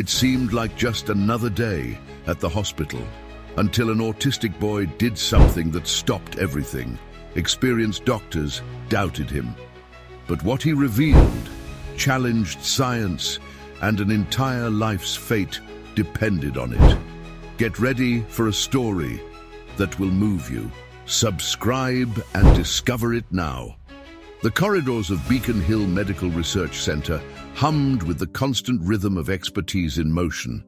It seemed like just another day at the hospital, until an autistic boy did something that stopped everything. Experienced doctors doubted him. But what he revealed challenged science, and an entire life's fate depended on it. Get ready for a story that will move you. Subscribe and discover it now. The corridors of Beacon Hill Medical Research Center hummed with the constant rhythm of expertise in motion.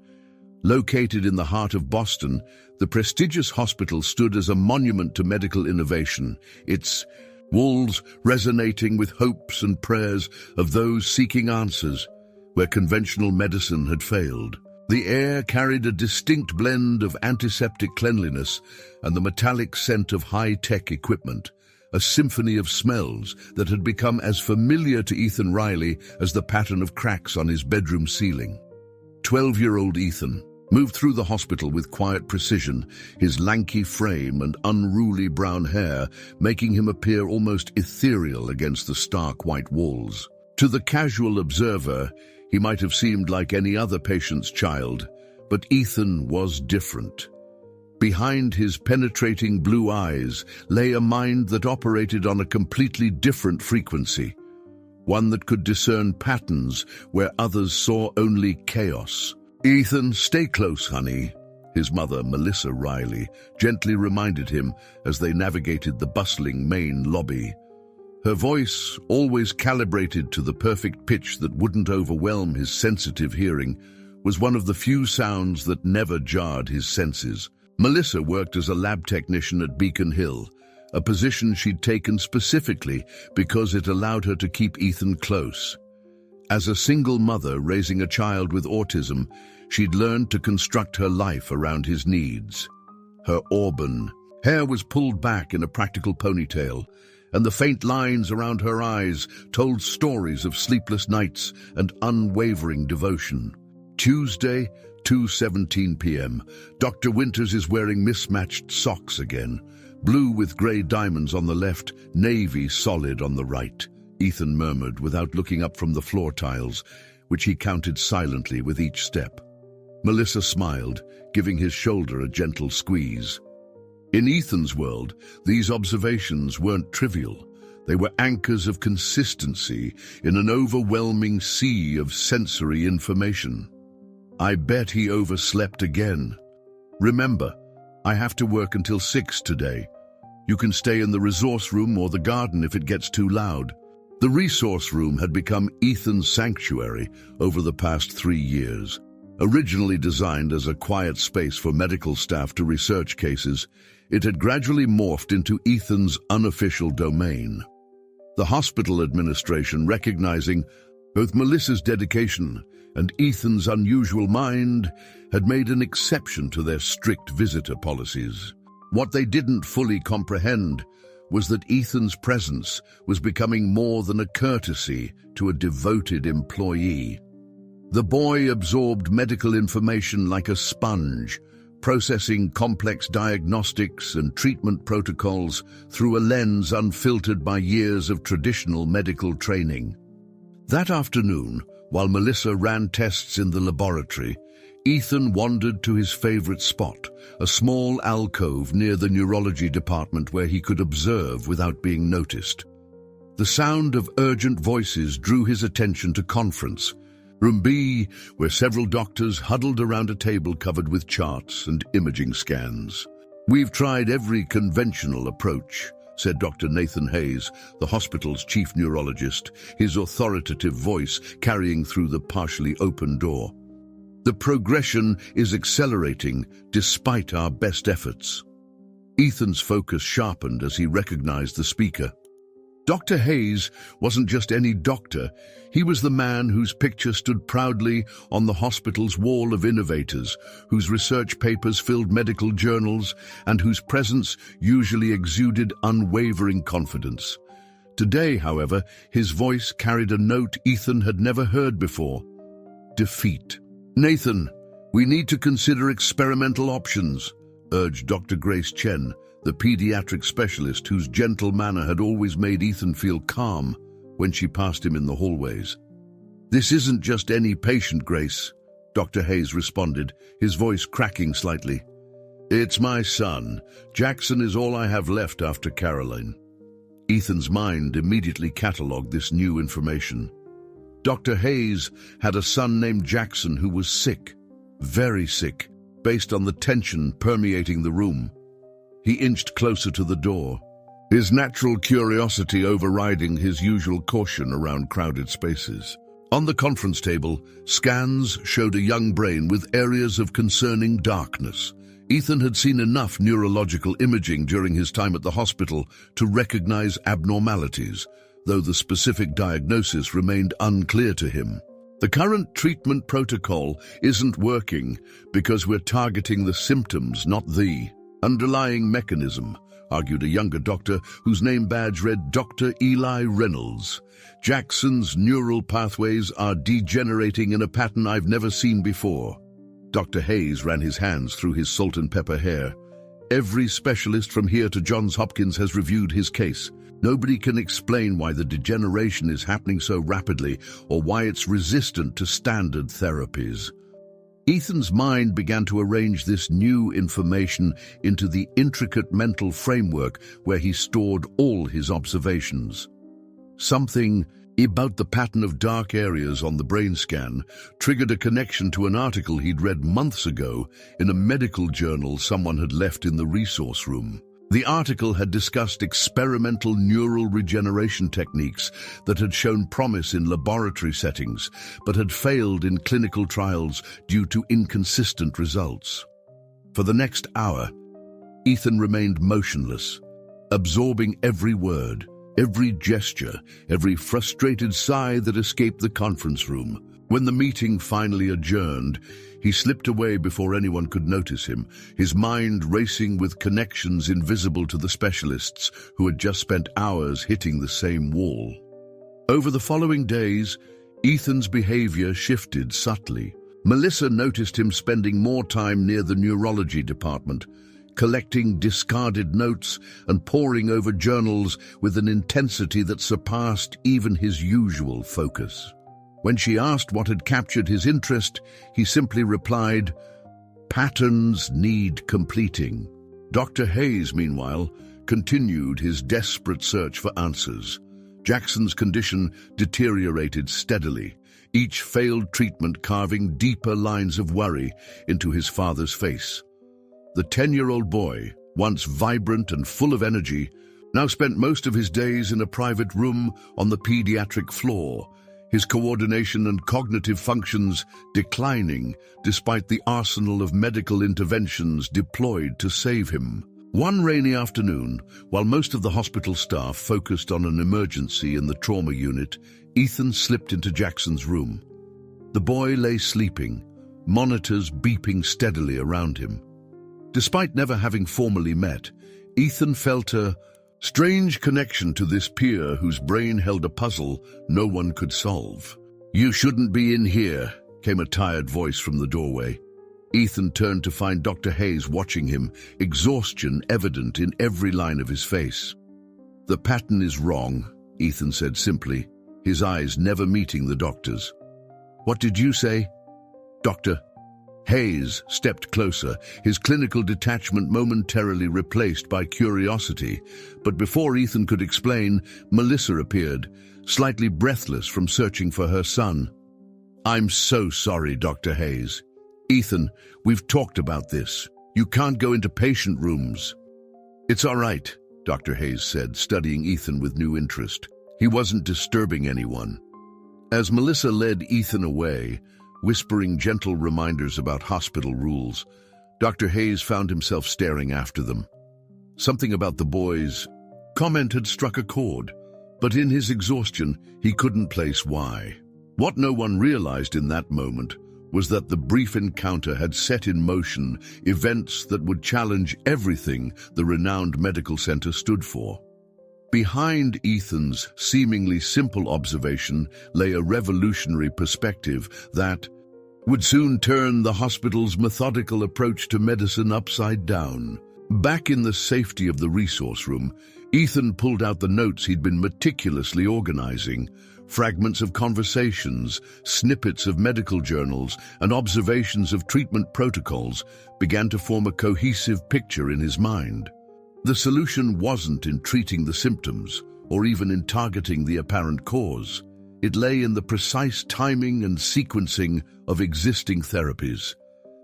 Located in the heart of Boston, the prestigious hospital stood as a monument to medical innovation, its walls resonating with hopes and prayers of those seeking answers where conventional medicine had failed. The air carried a distinct blend of antiseptic cleanliness and the metallic scent of high-tech equipment, a symphony of smells that had become as familiar to Ethan Riley as the pattern of cracks on his bedroom ceiling. 12-year-old Ethan moved through the hospital with quiet precision, his lanky frame and unruly brown hair making him appear almost ethereal against the stark white walls. To the casual observer, he might have seemed like any other patient's child, but Ethan was different. Behind his penetrating blue eyes lay a mind that operated on a completely different frequency, one that could discern patterns where others saw only chaos. "Ethan, stay close, honey," his mother, Melissa Riley, gently reminded him as they navigated the bustling main lobby. Her voice, always calibrated to the perfect pitch that wouldn't overwhelm his sensitive hearing, was one of the few sounds that never jarred his senses. Melissa worked as a lab technician at Beacon Hill, a position she'd taken specifically because it allowed her to keep Ethan close. As a single mother raising a child with autism, she'd learned to construct her life around his needs. Her auburn hair was pulled back in a practical ponytail, and the faint lines around her eyes told stories of sleepless nights and unwavering devotion. Tuesday, 2:17 p.m. Dr. Winters is wearing mismatched socks again, blue with grey diamonds on the left, navy solid on the right, Ethan murmured without looking up from the floor tiles, which he counted silently with each step. Melissa smiled, giving his shoulder a gentle squeeze. In Ethan's world, these observations weren't trivial. They were anchors of consistency in an overwhelming sea of sensory information. "I bet he overslept again. Remember, I have to work until 6 today. You can stay in the resource room or the garden if it gets too loud." The resource room had become Ethan's sanctuary over the past 3 years. Originally designed as a quiet space for medical staff to research cases, it had gradually morphed into Ethan's unofficial domain. The hospital administration, recognizing both Melissa's dedication and Ethan's unusual mind, had made an exception to their strict visitor policies. What they didn't fully comprehend was that Ethan's presence was becoming more than a courtesy to a devoted employee. The boy absorbed medical information like a sponge, processing complex diagnostics and treatment protocols through a lens unfiltered by years of traditional medical training. That afternoon, while Melissa ran tests in the laboratory, Ethan wandered to his favorite spot, a small alcove near the neurology department where he could observe without being noticed. The sound of urgent voices drew his attention to conference Room B, where several doctors huddled around a table covered with charts and imaging scans. "We've tried every conventional approach," said Dr. Nathan Hayes, the hospital's chief neurologist, his authoritative voice carrying through the partially open door. "The progression is accelerating despite our best efforts." Ethan's focus sharpened as he recognized the speaker. Dr. Hayes wasn't just any doctor. He was the man whose picture stood proudly on the hospital's wall of innovators, whose research papers filled medical journals, and whose presence usually exuded unwavering confidence. Today, however, his voice carried a note Ethan had never heard before: defeat. "Nathan, we need to consider experimental options," urged Dr. Grace Chen, the pediatric specialist whose gentle manner had always made Ethan feel calm when she passed him in the hallways. "This isn't just any patient, Grace. Dr. Hayes responded, his voice cracking slightly. "It's my son. Jackson is all I have left after Caroline." Ethan's mind immediately catalogued this new information. Dr. Hayes had a son named Jackson who was sick, very sick, based on the tension permeating the room. He inched closer to the door, his natural curiosity overriding his usual caution around crowded spaces. On the conference table, scans showed a young brain with areas of concerning darkness. Ethan had seen enough neurological imaging during his time at the hospital to recognize abnormalities, though the specific diagnosis remained unclear to him. "The current treatment protocol isn't working because we're targeting the symptoms, not the underlying mechanism," argued a younger doctor whose name badge read Dr. Eli Reynolds. "Jackson's neural pathways are degenerating in a pattern I've never seen before." Dr. Hayes ran his hands through his salt and pepper hair. "Every specialist from here to Johns Hopkins has reviewed his case. Nobody can explain why the degeneration is happening so rapidly or why it's resistant to standard therapies." Ethan's mind began to arrange this new information into the intricate mental framework where he stored all his observations. Something about the pattern of dark areas on the brain scan triggered a connection to an article he'd read months ago in a medical journal someone had left in the resource room. The article had discussed experimental neural regeneration techniques that had shown promise in laboratory settings, but had failed in clinical trials due to inconsistent results. For the next hour, Ethan remained motionless, absorbing every word, every gesture, every frustrated sigh that escaped the conference room. When the meeting finally adjourned, he slipped away before anyone could notice him, his mind racing with connections invisible to the specialists who had just spent hours hitting the same wall. Over the following days, Ethan's behavior shifted subtly. Melissa noticed him spending more time near the neurology department, collecting discarded notes and poring over journals with an intensity that surpassed even his usual focus. When she asked what had captured his interest, he simply replied, "Patterns need completing." Dr. Hayes, meanwhile, continued his desperate search for answers. Jackson's condition deteriorated steadily, each failed treatment carving deeper lines of worry into his father's face. The 10-year-old boy, once vibrant and full of energy, now spent most of his days in a private room on the pediatric floor, his coordination and cognitive functions declining despite the arsenal of medical interventions deployed to save him. One rainy afternoon, while most of the hospital staff focused on an emergency in the trauma unit, Ethan slipped into Jackson's room. The boy lay sleeping, monitors beeping steadily around him. Despite never having formally met, Ethan felt a strange connection to this peer whose brain held a puzzle no one could solve. "You shouldn't be in here," came a tired voice from the doorway. Ethan turned to find Dr. Hayes watching him, exhaustion evident in every line of his face. "The pattern is wrong," Ethan said simply, his eyes never meeting the doctor's. "What did you say?" Dr. Hayes stepped closer, his clinical detachment momentarily replaced by curiosity. But before Ethan could explain, Melissa appeared, slightly breathless from searching for her son. "I'm so sorry, Dr. Hayes. Ethan, we've talked about this. You can't go into patient rooms." "It's all right," Dr. Hayes said, studying Ethan with new interest. He wasn't disturbing anyone. As Melissa led Ethan away, whispering gentle reminders about hospital rules, Dr. Hayes found himself staring after them. Something about the boy's comment had struck a chord, but in his exhaustion, he couldn't place why. What no one realized in that moment was that the brief encounter had set in motion events that would challenge everything the renowned medical center stood for. Behind Ethan's seemingly simple observation lay a revolutionary perspective that would soon turn the hospital's methodical approach to medicine upside down. Back in the safety of the resource room, Ethan pulled out the notes he'd been meticulously organizing, fragments of conversations, snippets of medical journals, and observations of treatment protocols began to form a cohesive picture in his mind. The solution wasn't in treating the symptoms, or even in targeting the apparent cause. It lay in the precise timing and sequencing of existing therapies,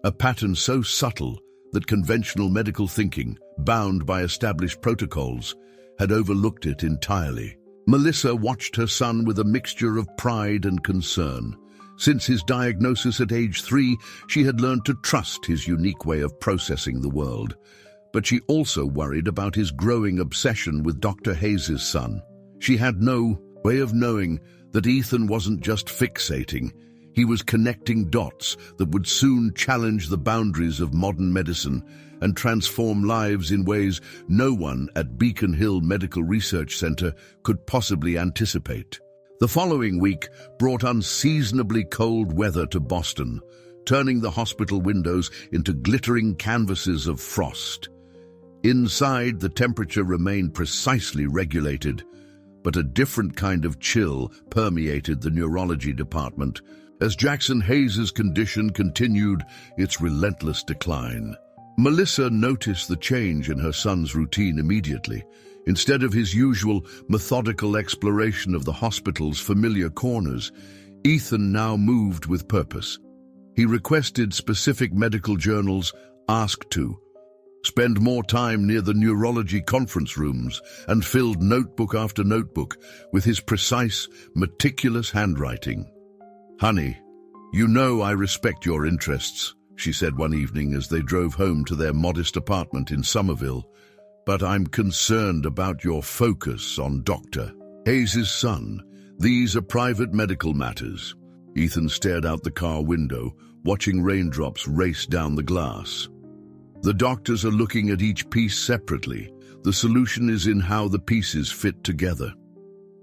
a pattern so subtle that conventional medical thinking, bound by established protocols, had overlooked it entirely. Melissa watched her son with a mixture of pride and concern. Since his diagnosis at age 3, she had learned to trust his unique way of processing the world. But she also worried about his growing obsession with Dr. Hayes' son. She had no way of knowing that Ethan wasn't just fixating. He was connecting dots that would soon challenge the boundaries of modern medicine and transform lives in ways no one at Beacon Hill Medical Research Center could possibly anticipate. The following week brought unseasonably cold weather to Boston, turning the hospital windows into glittering canvases of frost. Inside, the temperature remained precisely regulated, but a different kind of chill permeated the neurology department as Jackson Hayes' condition continued its relentless decline. Melissa noticed the change in her son's routine immediately. Instead of his usual methodical exploration of the hospital's familiar corners, Ethan now moved with purpose. He requested specific medical journals, asked to spend more time near the neurology conference rooms, and filled notebook after notebook with his precise, meticulous handwriting. "Honey, you know I respect your interests," she said one evening as they drove home to their modest apartment in Somerville, "but I'm concerned about your focus on Dr. Hayes' son. These are private medical matters." Ethan stared out the car window, watching raindrops race down the glass. "The doctors are looking at each piece separately. The solution is in how the pieces fit together."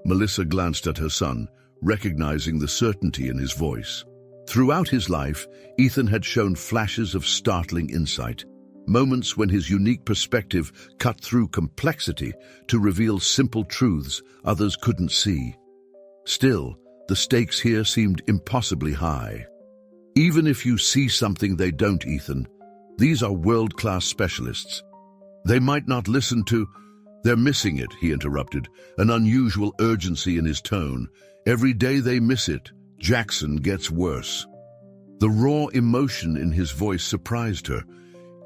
Melissa glanced at her son, recognizing the certainty in his voice. Throughout his life, Ethan had shown flashes of startling insight, moments when his unique perspective cut through complexity to reveal simple truths others couldn't see. Still, the stakes here seemed impossibly high. "Even if you see something they don't, Ethan, these are world-class specialists. They might not listen to—" "They're missing it," he interrupted, an unusual urgency in his tone. "Every day they miss it, Jackson gets worse." The raw emotion in his voice surprised her.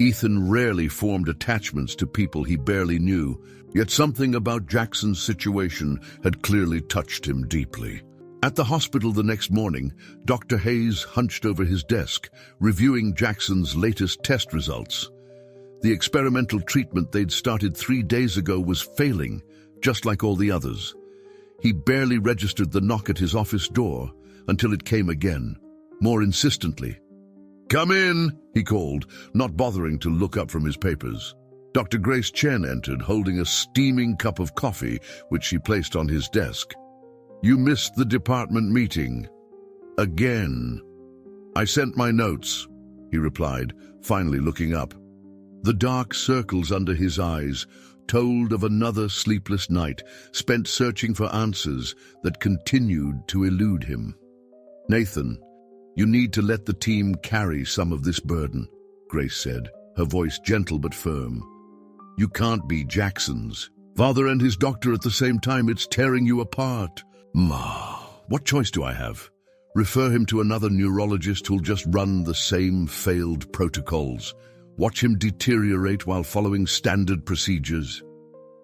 Ethan rarely formed attachments to people he barely knew, yet something about Jackson's situation had clearly touched him deeply. At the hospital the next morning, Dr. Hayes hunched over his desk, reviewing Jackson's latest test results. The experimental treatment they'd started 3 days ago was failing, just like all the others. He barely registered the knock at his office door until it came again, more insistently. "Come in," he called, not bothering to look up from his papers. Dr. Grace Chen entered, holding a steaming cup of coffee, which she placed on his desk. "You missed the department meeting." "Again." "I sent my notes," he replied, finally looking up. The dark circles under his eyes told of another sleepless night spent searching for answers that continued to elude him. "Nathan, you need to let the team carry some of this burden," Grace said, her voice gentle but firm. "You can't be Jackson's father and his doctor at the same time. It's tearing you apart." "Ma, what choice do I have? Refer him to another neurologist who'll just run the same failed protocols? Watch him deteriorate while following standard procedures?"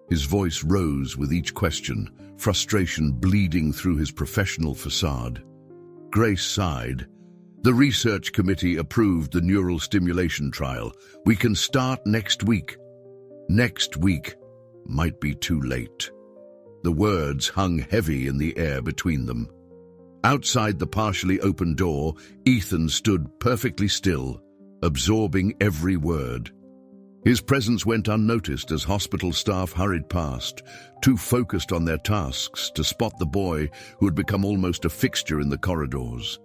His voice rose with each question, frustration bleeding through his professional facade. Grace sighed. "The research committee approved the neural stimulation trial. We can start next week." "Next week might be too late." The words hung heavy in the air between them. Outside the partially open door, Ethan stood perfectly still, absorbing every word. His presence went unnoticed as hospital staff hurried past, too focused on their tasks to spot the boy who had become almost a fixture in the corridors.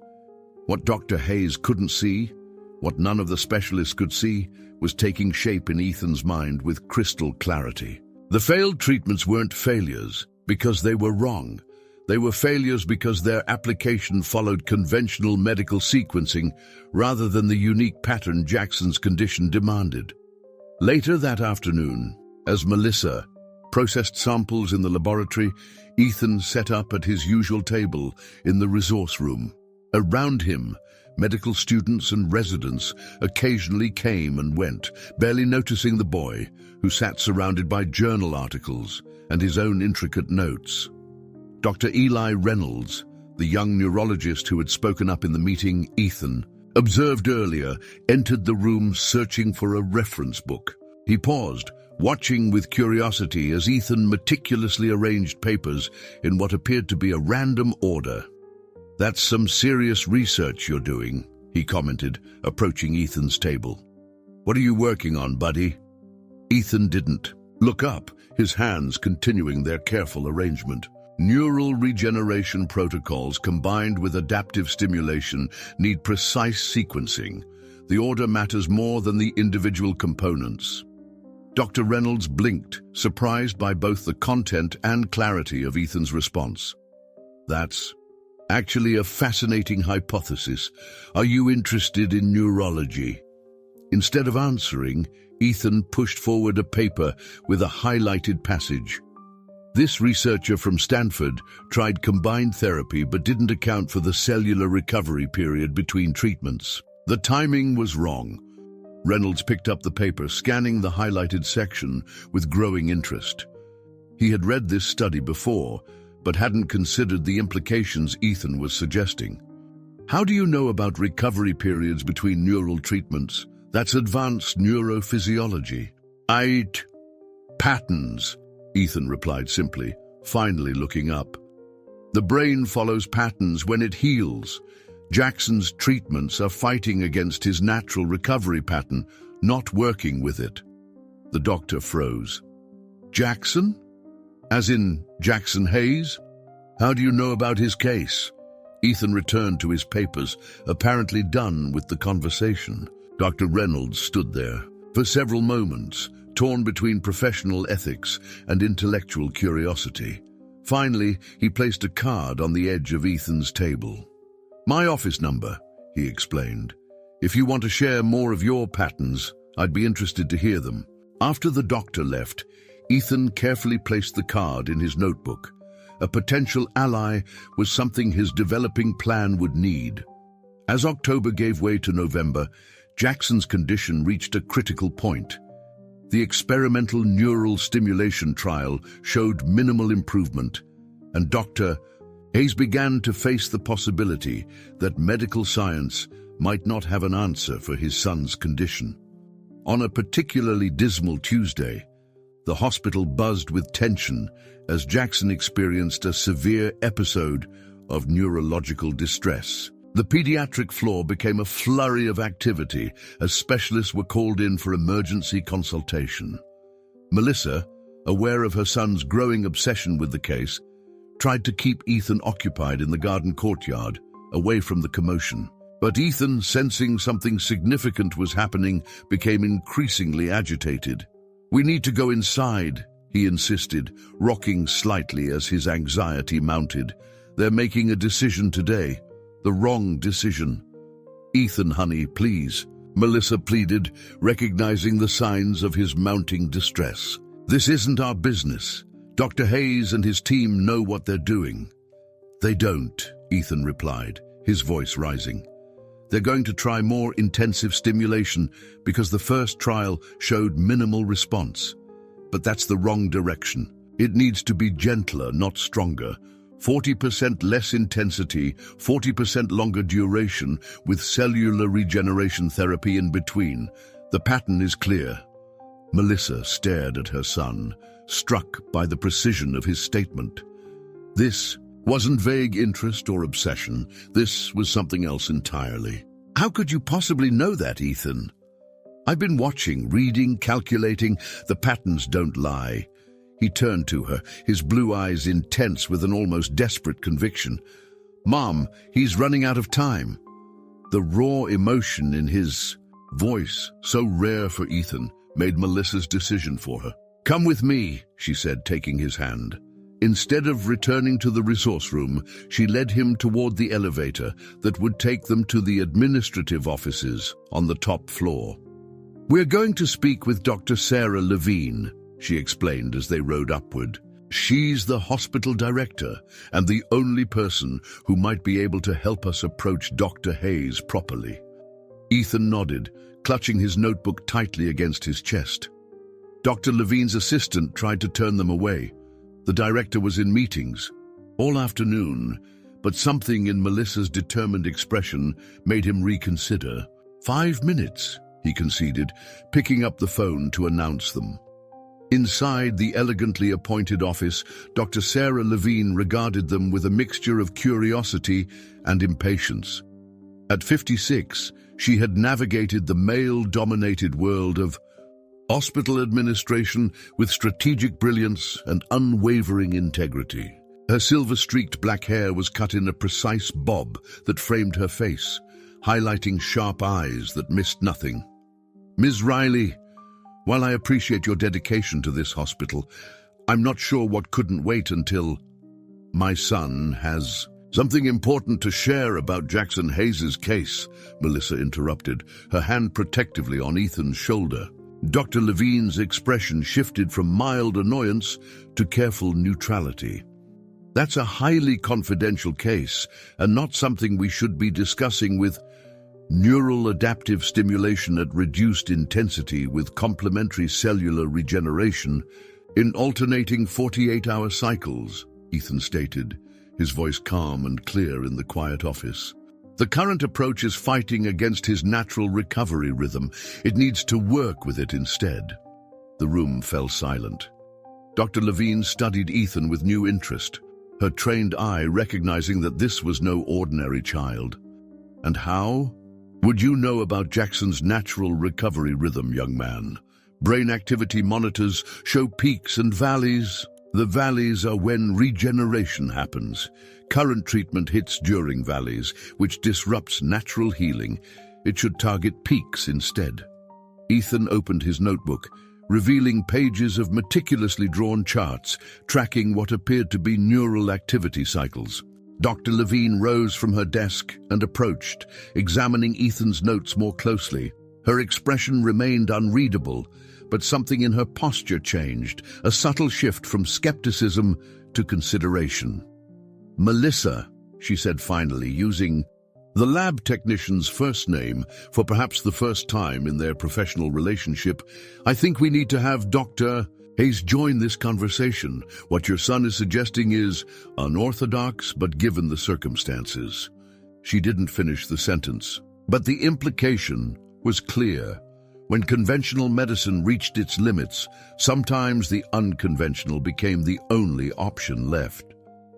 What Dr. Hayes couldn't see, what none of the specialists could see, was taking shape in Ethan's mind with crystal clarity. The failed treatments weren't failures because they were wrong. They were failures because their application followed conventional medical sequencing rather than the unique pattern Jackson's condition demanded. Later that afternoon, as Melissa processed samples in the laboratory, Ethan sat up at his usual table in the resource room. Around him, medical students and residents occasionally came and went, barely noticing the boy, who sat surrounded by journal articles and his own intricate notes. Dr. Eli Reynolds, the young neurologist who had spoken up in the meeting Ethan observed earlier, entered the room searching for a reference book. He paused, watching with curiosity as Ethan meticulously arranged papers in what appeared to be a random order. "That's some serious research you're doing," he commented, approaching Ethan's table. "What are you working on, buddy?" Ethan didn't look up, his hands continuing their careful arrangement. Neural regeneration protocols combined with adaptive stimulation need precise sequencing. The order matters more than the individual components. Dr. Reynolds blinked, surprised by both the content and clarity of Ethan's response. "That's actually a fascinating hypothesis. Are you interested in neurology?" Instead of answering, Ethan pushed forward a paper with a highlighted passage. This researcher from Stanford tried combined therapy but didn't account for the cellular recovery period between treatments. The timing was wrong. Reynolds picked up the paper, scanning the highlighted section with growing interest. He had read this study before, but hadn't considered the implications Ethan was suggesting. "How do you know about recovery periods between neural treatments? That's advanced neurophysiology." Patterns," Ethan replied simply, finally looking up. "The brain follows patterns when it heals. Jackson's treatments are fighting against his natural recovery pattern, not working with it." The doctor froze. "Jackson? As in Jackson Hayes? How do you know about his case?" Ethan returned to his papers, apparently done with the conversation. Dr. Reynolds stood there for several moments, torn between professional ethics and intellectual curiosity. Finally, he placed a card on the edge of Ethan's table. "My office number," he explained. "If you want to share more of your patterns, I'd be interested to hear them." After the doctor left, Ethan carefully placed the card in his notebook. A potential ally was something his developing plan would need. As October gave way to November, Jackson's condition reached a critical point. The experimental neural stimulation trial showed minimal improvement, and Dr. Hayes began to face the possibility that medical science might not have an answer for his son's condition. On a particularly dismal Tuesday, the hospital buzzed with tension as Jackson experienced a severe episode of neurological distress. The pediatric floor became a flurry of activity as specialists were called in for emergency consultation. Melissa, aware of her son's growing obsession with the case, tried to keep Ethan occupied in the garden courtyard, away from the commotion. But Ethan, sensing something significant was happening, became increasingly agitated. "We need to go inside," he insisted, rocking slightly as his anxiety mounted. "They're making a decision today. The wrong decision." "Ethan, honey, please," Melissa pleaded, recognizing the signs of his mounting distress. "This isn't our business. Dr. Hayes and his team know what they're doing." "They don't," Ethan replied, his voice rising. "They're going to try more intensive stimulation because the first trial showed minimal response. But that's the wrong direction. It needs to be gentler, not stronger. 40% less intensity, 40% longer duration, with cellular regeneration therapy in between. The pattern is clear." Melissa stared at her son, struck by the precision of his statement. This wasn't vague interest or obsession. This was something else entirely. "How could you possibly know that, Ethan?" "I've been watching, reading, calculating. The patterns don't lie." He turned to her, his blue eyes intense with an almost desperate conviction. "Mom, he's running out of time." The raw emotion in his voice, so rare for Ethan, made Melissa's decision for her. "Come with me," she said, taking his hand. Instead of returning to the resource room, she led him toward the elevator that would take them to the administrative offices on the top floor. "We're going to speak with Dr. Sarah Levine," she explained as they rode upward. "She's the hospital director and the only person who might be able to help us approach Dr. Hayes properly." Ethan nodded, clutching his notebook tightly against his chest. Dr. Levine's assistant tried to turn them away. The director was in meetings all afternoon, but something in Melissa's determined expression made him reconsider. "5 minutes," he conceded, picking up the phone to announce them. Inside the elegantly appointed office, Dr. Sarah Levine regarded them with a mixture of curiosity and impatience. At 56, she had navigated the male-dominated world of hospital administration with strategic brilliance and unwavering integrity. Her silver-streaked black hair was cut in a precise bob that framed her face, highlighting sharp eyes that missed nothing. "Ms. Riley, while I appreciate your dedication to this hospital, I'm not sure what couldn't wait until my son has something important to share about Jackson Hayes' case," Melissa interrupted, her hand protectively on Ethan's shoulder. Dr. Levine's expression shifted from mild annoyance to careful neutrality. "That's a highly confidential case and not something we should be discussing with neural adaptive stimulation at reduced intensity with complementary cellular regeneration in alternating 48-hour cycles," Ethan stated, his voice calm and clear in the quiet office. "The current approach is fighting against his natural recovery rhythm. It needs to work with it instead." The room fell silent. Dr. Levine studied Ethan with new interest, her trained eye recognizing that this was no ordinary child. "And how would you know about Jackson's natural recovery rhythm, young man? Brain activity monitors show peaks and valleys. The valleys are when regeneration happens. Current treatment hits during valleys, which disrupts natural healing. It should target peaks instead." Ethan opened his notebook, revealing pages of meticulously drawn charts tracking what appeared to be neural activity cycles. Dr. Levine rose from her desk and approached, examining Ethan's notes more closely. Her expression remained unreadable, but something in her posture changed, a subtle shift from skepticism to consideration. "Melissa," she said finally, using the lab technician's first name for perhaps the first time in their professional relationship, "I think we need to have Dr. Hayes join this conversation. What your son is suggesting is unorthodox, but given the circumstances." She didn't finish the sentence, but the implication was clear. When conventional medicine reached its limits, sometimes the unconventional became the only option left.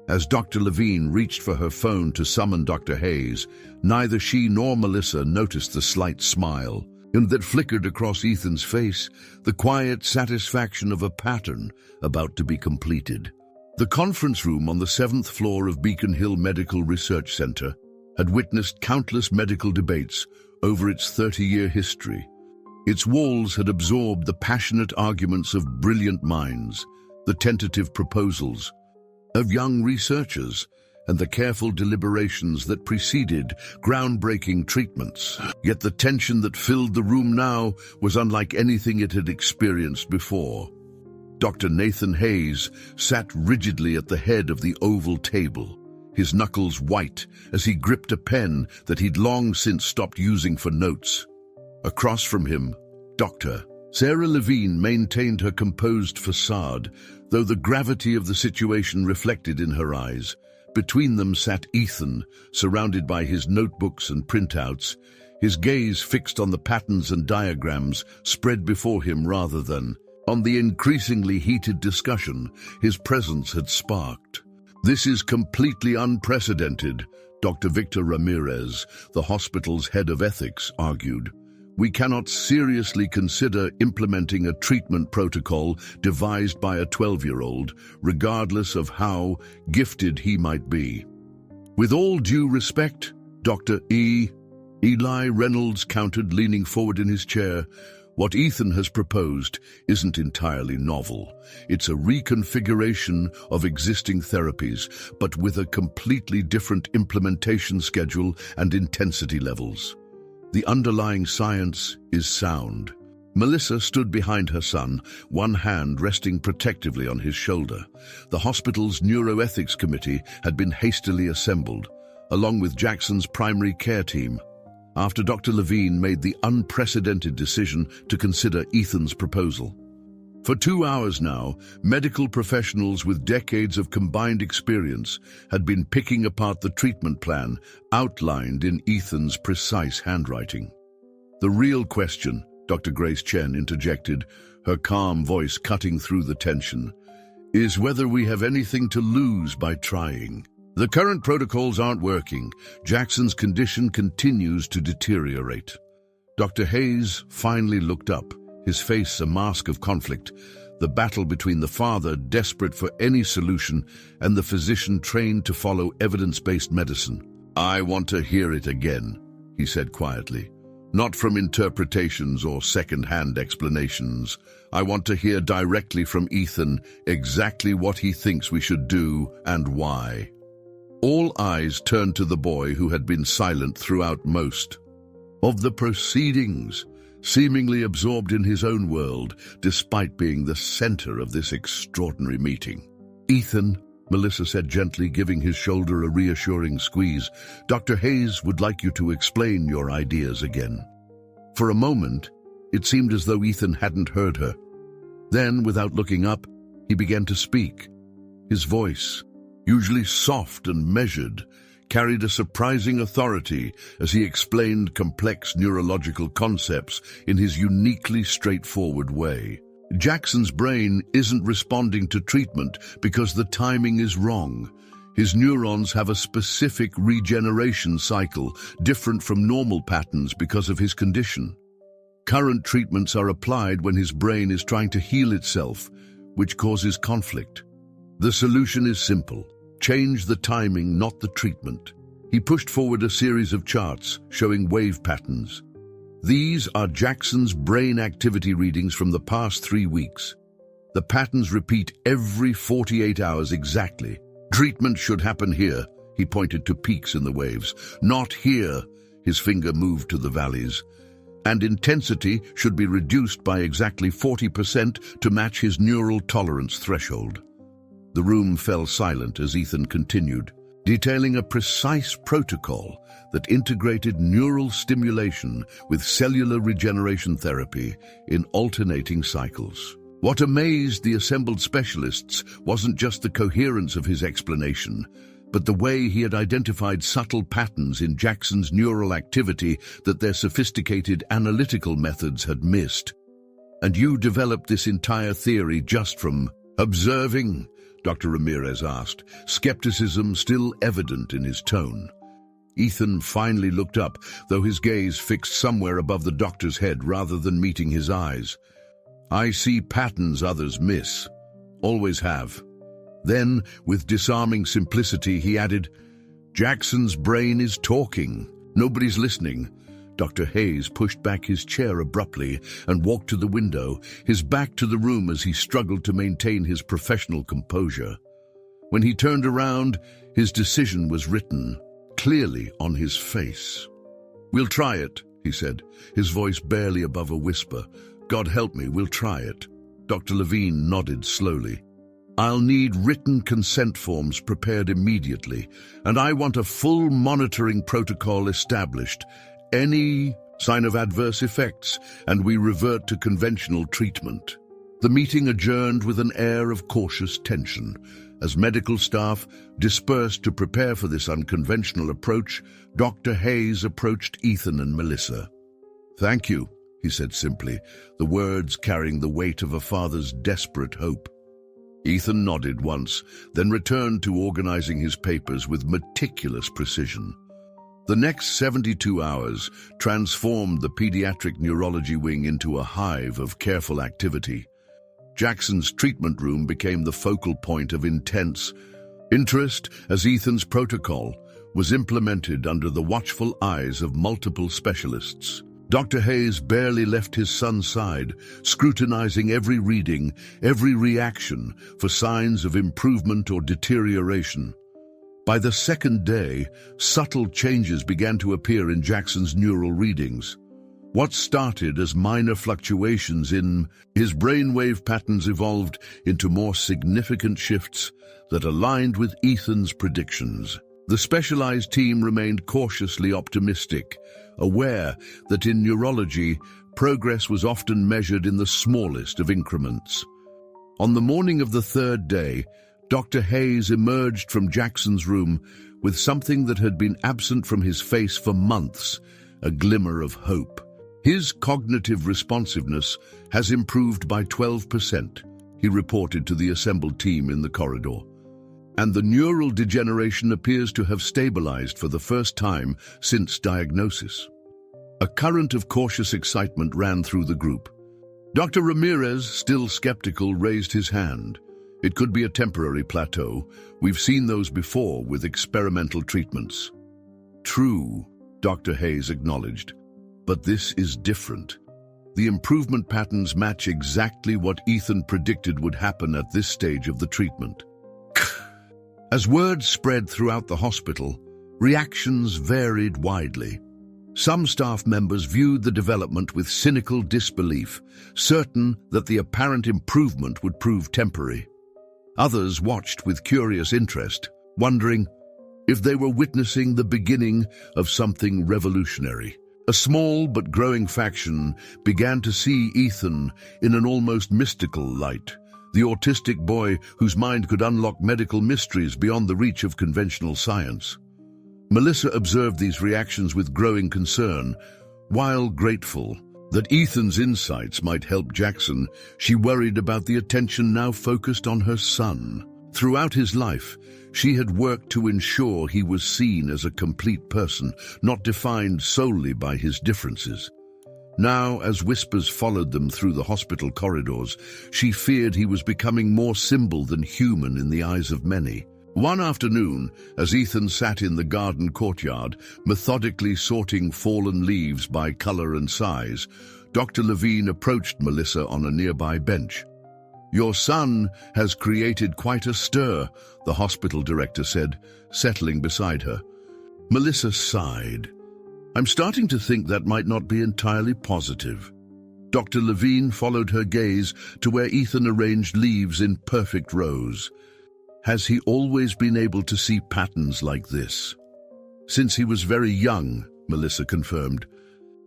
As Dr. Levine reached for her phone to summon Dr. Hayes, neither she nor Melissa noticed the slight smile that flickered across Ethan's face, the quiet satisfaction of a pattern about to be completed. The conference room on the 7th floor of Beacon Hill Medical Research Center had witnessed countless medical debates over its 30-year history. Its walls had absorbed the passionate arguments of brilliant minds, the tentative proposals of young researchers, and the careful deliberations that preceded groundbreaking treatments. Yet the tension that filled the room now was unlike anything it had experienced before. Dr. Nathan Hayes sat rigidly at the head of the oval table, his knuckles white as he gripped a pen that he'd long since stopped using for notes. Across from him, Dr. Sarah Levine maintained her composed facade, though the gravity of the situation reflected in her eyes. Between them sat Ethan, surrounded by his notebooks and printouts, his gaze fixed on the patterns and diagrams spread before him rather than on the increasingly heated discussion his presence had sparked. "This is completely unprecedented," Dr. Victor Ramirez, the hospital's head of ethics, argued. "We cannot seriously consider implementing a treatment protocol devised by a 12-year-old, regardless of how gifted he might be." "With all due respect, Dr. Eli Reynolds countered, leaning forward in his chair, What Ethan has proposed isn't entirely novel. It's a reconfiguration of existing therapies, but with a completely different implementation schedule and intensity levels. The underlying science is sound. Melissa stood behind her son, one hand resting protectively on his shoulder. The hospital's neuroethics committee had been hastily assembled, along with Jackson's primary care team, after Dr. Levine made the unprecedented decision to consider Ethan's proposal. For 2 hours now, medical professionals with decades of combined experience had been picking apart the treatment plan outlined in Ethan's precise handwriting. The real question, Dr. Grace Chen interjected, her calm voice cutting through the tension, is whether we have anything to lose by trying. The current protocols aren't working. Jackson's condition continues to deteriorate. Dr. Hayes finally looked up, his face a mask of conflict, the battle between the father, desperate for any solution, and the physician trained to follow evidence-based medicine. "I want to hear it again," he said quietly. "Not from interpretations or second-hand explanations. I want to hear directly from Ethan exactly what he thinks we should do and why." All eyes turned to the boy who had been silent throughout most of the proceedings, seemingly absorbed in his own world, despite being the center of this extraordinary meeting. "Ethan," Melissa said gently, giving his shoulder a reassuring squeeze, "Dr. Hayes would like you to explain your ideas again." For a moment, it seemed as though Ethan hadn't heard her. Then, without looking up, he began to speak. His voice, usually soft and measured, carried a surprising authority as he explained complex neurological concepts in his uniquely straightforward way. Jackson's brain isn't responding to treatment because the timing is wrong. His neurons have a specific regeneration cycle, different from normal patterns because of his condition. Current treatments are applied when his brain is trying to heal itself, which causes conflict. The solution is simple. Change the timing, not the treatment. He pushed forward a series of charts showing wave patterns. These are Jackson's brain activity readings from the past 3 weeks. The patterns repeat every 48 hours exactly. Treatment should happen here, he pointed to peaks in the waves. Not here, his finger moved to the valleys. And intensity should be reduced by exactly 40% to match his neural tolerance threshold. The room fell silent as Ethan continued, detailing a precise protocol that integrated neural stimulation with cellular regeneration therapy in alternating cycles. What amazed the assembled specialists wasn't just the coherence of his explanation, but the way he had identified subtle patterns in Jackson's neural activity that their sophisticated analytical methods had missed. "And you developed this entire theory just from observing?" Dr. Ramirez asked, skepticism still evident in his tone. Ethan finally looked up, though his gaze fixed somewhere above the doctor's head rather than meeting his eyes. "I see patterns others miss. Always have." Then, with disarming simplicity, he added, "Jackson's brain is talking. Nobody's listening." Dr. Hayes pushed back his chair abruptly and walked to the window, his back to the room as he struggled to maintain his professional composure. When he turned around, his decision was written clearly on his face. "We'll try it," he said, his voice barely above a whisper. "God help me, we'll try it." Dr. Levine nodded slowly. "I'll need written consent forms prepared immediately, and I want a full monitoring protocol established. Any sign of adverse effects, and we revert to conventional treatment." The meeting adjourned with an air of cautious tension. As medical staff dispersed to prepare for this unconventional approach, Dr. Hayes approached Ethan and Melissa. "Thank you," he said simply, the words carrying the weight of a father's desperate hope. Ethan nodded once, then returned to organizing his papers with meticulous precision. The next 72 hours transformed the pediatric neurology wing into a hive of careful activity. Jackson's treatment room became the focal point of intense interest as Ethan's protocol was implemented under the watchful eyes of multiple specialists. Dr. Hayes barely left his son's side, scrutinizing every reading, every reaction for signs of improvement or deterioration. By the second day, subtle changes began to appear in Jackson's neural readings. What started as minor fluctuations in his brainwave patterns evolved into more significant shifts that aligned with Ethan's predictions. The specialized team remained cautiously optimistic, aware that in neurology, progress was often measured in the smallest of increments. On the morning of the third day, Dr. Hayes emerged from Jackson's room with something that had been absent from his face for months, a glimmer of hope. His cognitive responsiveness has improved by 12%, he reported to the assembled team in the corridor. And the neural degeneration appears to have stabilized for the first time since diagnosis. A current of cautious excitement ran through the group. Dr. Ramirez, still skeptical, raised his hand. It could be a temporary plateau. We've seen those before with experimental treatments. True, Dr. Hayes acknowledged, but this is different. The improvement patterns match exactly what Ethan predicted would happen at this stage of the treatment. As word spread throughout the hospital, reactions varied widely. Some staff members viewed the development with cynical disbelief, certain that the apparent improvement would prove temporary. Others watched with curious interest, wondering if they were witnessing the beginning of something revolutionary. A small but growing faction began to see Ethan in an almost mystical light, the autistic boy whose mind could unlock medical mysteries beyond the reach of conventional science. Melissa observed these reactions with growing concern. While grateful that Ethan's insights might help Jackson, she worried about the attention now focused on her son. Throughout his life, she had worked to ensure he was seen as a complete person, not defined solely by his differences. Now, as whispers followed them through the hospital corridors, she feared he was becoming more symbol than human in the eyes of many. One afternoon, as Ethan sat in the garden courtyard, methodically sorting fallen leaves by color and size, Dr. Levine approached Melissa on a nearby bench. "Your son has created quite a stir," the hospital director said, settling beside her. Melissa sighed. "I'm starting to think that might not be entirely positive." Dr. Levine followed her gaze to where Ethan arranged leaves in perfect rows. "Has he always been able to see patterns like this?" "Since he was very young," Melissa confirmed.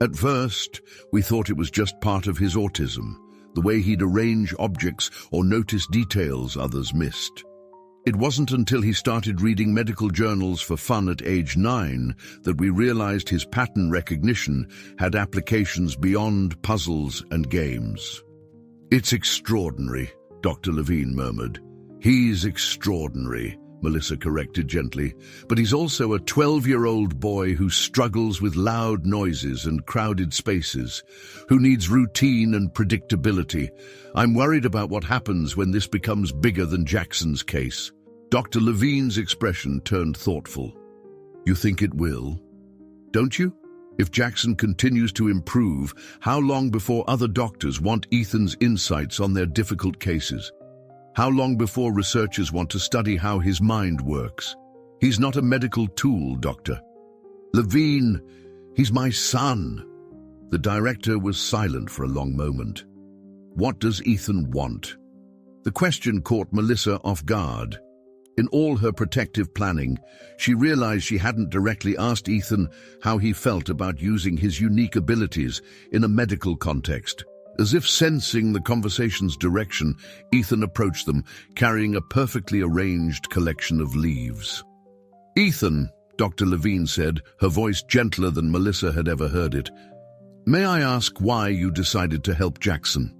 "At first, we thought it was just part of his autism, the way he'd arrange objects or notice details others missed. It wasn't until he started reading medical journals for fun at age 9 that we realized his pattern recognition had applications beyond puzzles and games." "It's extraordinary," Dr. Levine murmured. "He's extraordinary," Melissa corrected gently, "but he's also a 12-year-old boy who struggles with loud noises and crowded spaces, who needs routine and predictability. I'm worried about what happens when this becomes bigger than Jackson's case." Dr. Levine's expression turned thoughtful. "You think it will? Don't you? If Jackson continues to improve, how long before other doctors want Ethan's insights on their difficult cases? How long before researchers want to study how his mind works? He's not a medical tool, Doctor." "Levine, he's my son." The director was silent for a long moment. "What does Ethan want?" The question caught Melissa off guard. In all her protective planning, she realized she hadn't directly asked Ethan how he felt about using his unique abilities in a medical context. As if sensing the conversation's direction, Ethan approached them, carrying a perfectly arranged collection of leaves. "Ethan," Dr. Levine said, her voice gentler than Melissa had ever heard it, "may I ask why you decided to help Jackson?"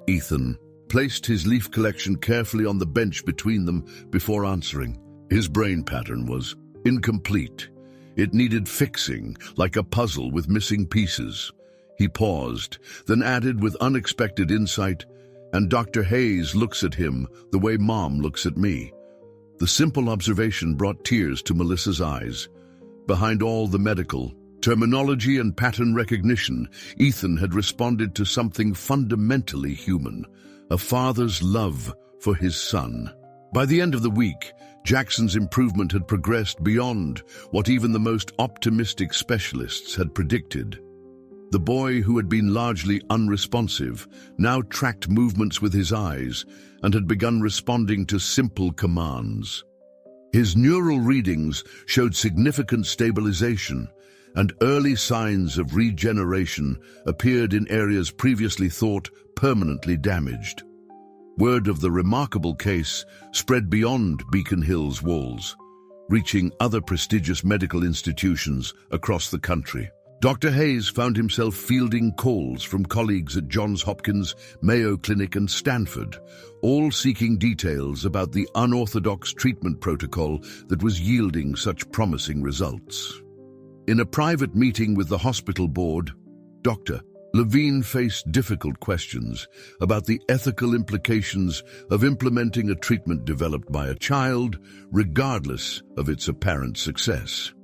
Ethan placed his leaf collection carefully on the bench between them before answering. His brain pattern was incomplete. It needed fixing, like a puzzle with missing pieces. He paused, then added with unexpected insight, "And Dr. Hayes looks at him the way Mom looks at me." The simple observation brought tears to Melissa's eyes. Behind all the medical terminology and pattern recognition, Ethan had responded to something fundamentally human, a father's love for his son. By the end of the week, Jackson's improvement had progressed beyond what even the most optimistic specialists had predicted. The boy, who had been largely unresponsive, now tracked movements with his eyes and had begun responding to simple commands. His neural readings showed significant stabilization, and early signs of regeneration appeared in areas previously thought permanently damaged. Word of the remarkable case spread beyond Beacon Hill's walls, reaching other prestigious medical institutions across the country. Dr. Hayes found himself fielding calls from colleagues at Johns Hopkins, Mayo Clinic, and Stanford, all seeking details about the unorthodox treatment protocol that was yielding such promising results. In a private meeting with the hospital board, Dr. Levine faced difficult questions about the ethical implications of implementing a treatment developed by a child, regardless of its apparent success.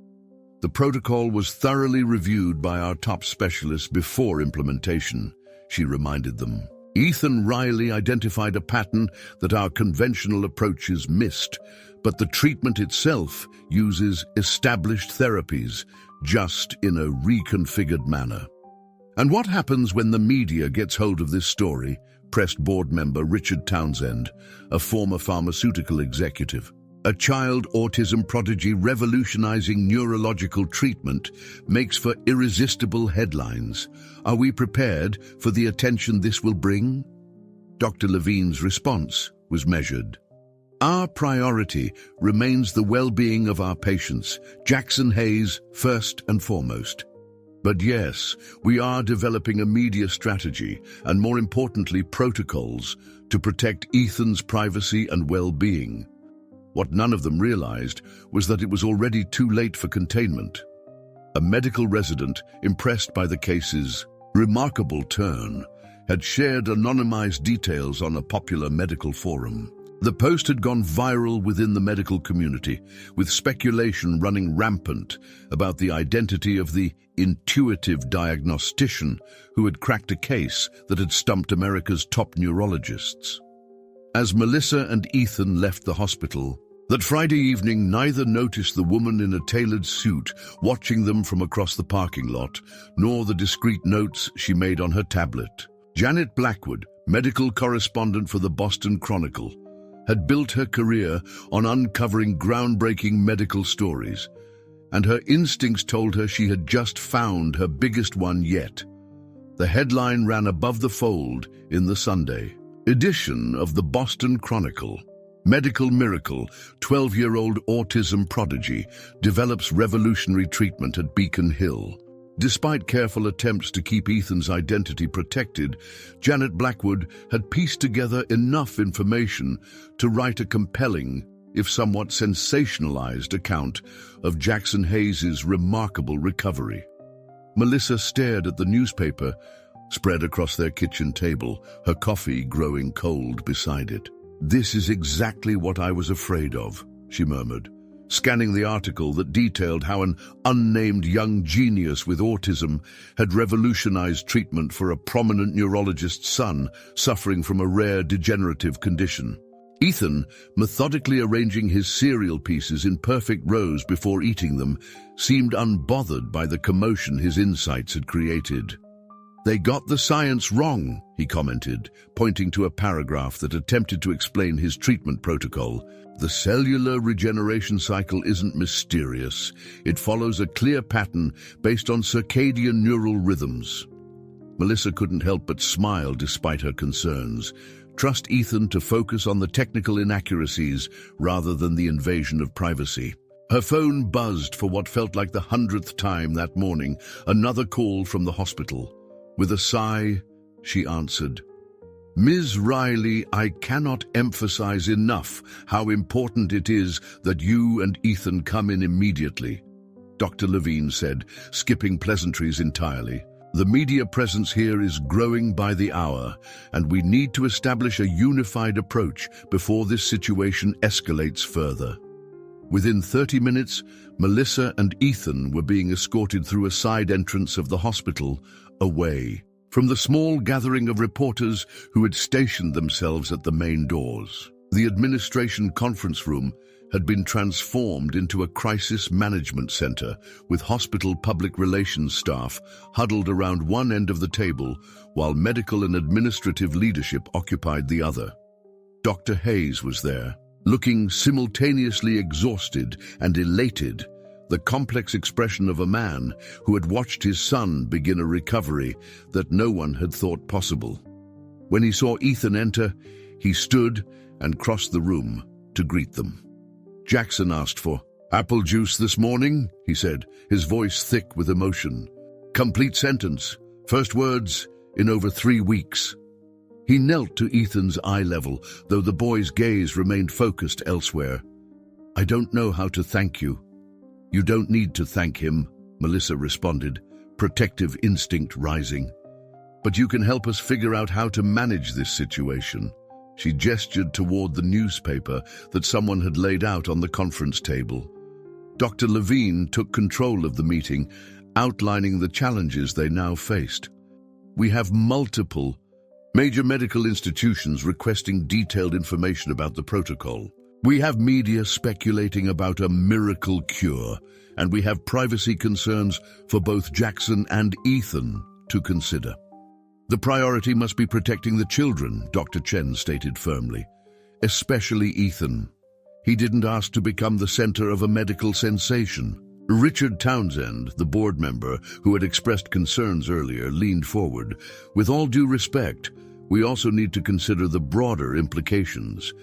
The protocol was thoroughly reviewed by our top specialists before implementation, she reminded them. Ethan Riley identified a pattern that our conventional approaches missed, but the treatment itself uses established therapies, just in a reconfigured manner. And what happens when the media gets hold of this story? Pressed board member Richard Townsend, a former pharmaceutical executive. A child autism prodigy revolutionizing neurological treatment makes for irresistible headlines. Are we prepared for the attention this will bring? Dr. Levine's response was measured. Our priority remains the well-being of our patients, Jackson Hayes first and foremost. But yes, we are developing a media strategy and, more importantly, protocols to protect Ethan's privacy and well-being. What none of them realized was that it was already too late for containment. A medical resident, impressed by the case's remarkable turn, had shared anonymized details on a popular medical forum. The post had gone viral within the medical community, with speculation running rampant about the identity of the intuitive diagnostician who had cracked a case that had stumped America's top neurologists. As Melissa and Ethan left the hospital, that Friday evening, neither noticed the woman in a tailored suit watching them from across the parking lot, nor the discreet notes she made on her tablet. Janet Blackwood, medical correspondent for the Boston Chronicle, had built her career on uncovering groundbreaking medical stories, and her instincts told her she had just found her biggest one yet. The headline ran above the fold in the Sunday edition of the Boston Chronicle. Medical miracle, 12-year-old autism prodigy develops revolutionary treatment at Beacon Hill. Despite careful attempts to keep Ethan's identity protected, Janet Blackwood had pieced together enough information to write a compelling, if somewhat sensationalized, account of Jackson Hayes' remarkable recovery. Melissa stared at the newspaper spread across their kitchen table, her coffee growing cold beside it. "This is exactly what I was afraid of," she murmured, scanning the article that detailed how an unnamed young genius with autism had revolutionized treatment for a prominent neurologist's son suffering from a rare degenerative condition. Ethan, methodically arranging his cereal pieces in perfect rows before eating them, seemed unbothered by the commotion his insights had created. "They got the science wrong," he commented, pointing to a paragraph that attempted to explain his treatment protocol. "The cellular regeneration cycle isn't mysterious. It follows a clear pattern based on circadian neural rhythms." Melissa couldn't help but smile despite her concerns. Trust Ethan to focus on the technical inaccuracies rather than the invasion of privacy. Her phone buzzed for what felt like the 100th time that morning, another call from the hospital. With a sigh, she answered. "Ms. Riley, I cannot emphasize enough how important it is that you and Ethan come in immediately," Dr. Levine said, skipping pleasantries entirely. "The media presence here is growing by the hour, and we need to establish a unified approach before this situation escalates further." Within 30 minutes, Melissa and Ethan were being escorted through a side entrance of the hospital, away from the small gathering of reporters who had stationed themselves at the main doors. The administration conference room had been transformed into a crisis management center, with hospital public relations staff huddled around one end of the table while medical and administrative leadership occupied the other. Dr. Hayes was there, looking simultaneously exhausted and elated, the complex expression of a man who had watched his son begin a recovery that no one had thought possible. When he saw Ethan enter, he stood and crossed the room to greet them. Jackson asked for apple juice this morning, he said, his voice thick with emotion. Complete sentence, first words in over 3 weeks. He knelt to Ethan's eye level, though the boy's gaze remained focused elsewhere. I don't know how to thank you. You don't need to thank him, Melissa responded, protective instinct rising. But you can help us figure out how to manage this situation. She gestured toward the newspaper that someone had laid out on the conference table. Dr. Levine took control of the meeting, outlining the challenges they now faced. We have multiple major medical institutions requesting detailed information about the protocol. We have media speculating about a miracle cure, and we have privacy concerns for both Jackson and Ethan to consider. The priority must be protecting the children, Dr. Chen stated firmly, especially Ethan. He didn't ask to become the center of a medical sensation. Richard Townsend, the board member who had expressed concerns earlier, leaned forward. With all due respect, we also need to consider the broader implications.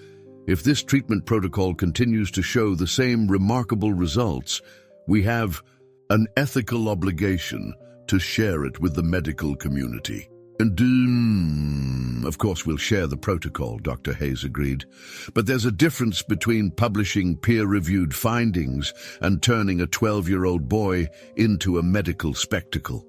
If this treatment protocol continues to show the same remarkable results, we have an ethical obligation to share it with the medical community. And of course we'll share the protocol, Dr. Hayes agreed. But there's a difference between publishing peer-reviewed findings and turning a 12-year-old boy into a medical spectacle.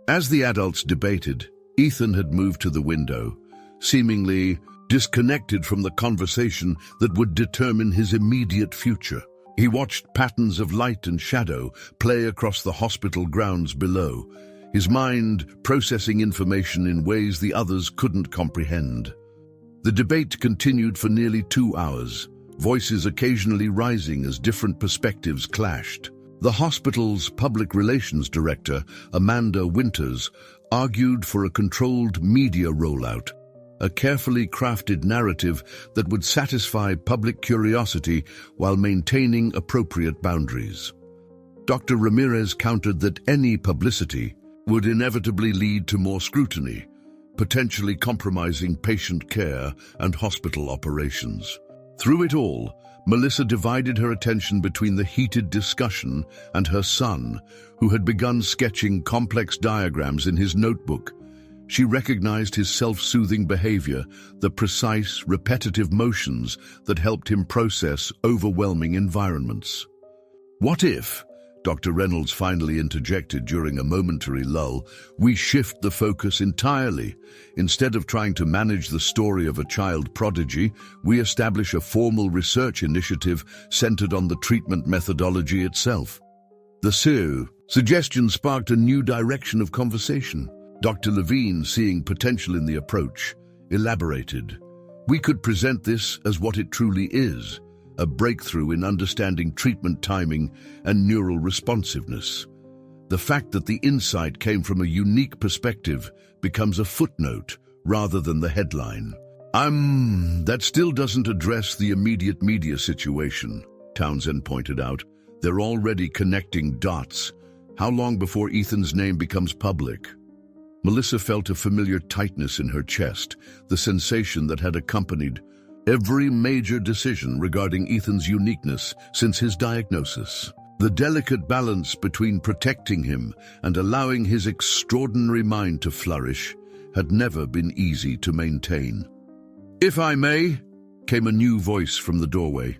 As the adults debated, Ethan had moved to the window, seemingly disconnected from the conversation that would determine his immediate future. He watched patterns of light and shadow play across the hospital grounds below, his mind processing information in ways the others couldn't comprehend. The debate continued for nearly 2 hours, voices occasionally rising as different perspectives clashed. The hospital's public relations director, Amanda Winters, argued for a controlled media rollout, a carefully crafted narrative that would satisfy public curiosity while maintaining appropriate boundaries. Dr. Ramirez countered that any publicity would inevitably lead to more scrutiny, potentially compromising patient care and hospital operations. Through it all, Melissa divided her attention between the heated discussion and her son, who had begun sketching complex diagrams in his notebook. She recognized his self-soothing behavior, the precise, repetitive motions that helped him process overwhelming environments. What if, Dr. Reynolds finally interjected during a momentary lull, we shift the focus entirely? Instead of trying to manage the story of a child prodigy, we establish a formal research initiative centered on the treatment methodology itself. The suggestion sparked a new direction of conversation. Dr. Levine, seeing potential in the approach, elaborated. We could present this as what it truly is, a breakthrough in understanding treatment timing and neural responsiveness. The fact that the insight came from a unique perspective becomes a footnote rather than the headline. That still doesn't address the immediate media situation, Townsend pointed out. They're already connecting dots. How long before Ethan's name becomes public? Melissa felt a familiar tightness in her chest, the sensation that had accompanied every major decision regarding Ethan's uniqueness since his diagnosis. The delicate balance between protecting him and allowing his extraordinary mind to flourish had never been easy to maintain. If I may, came a new voice from the doorway.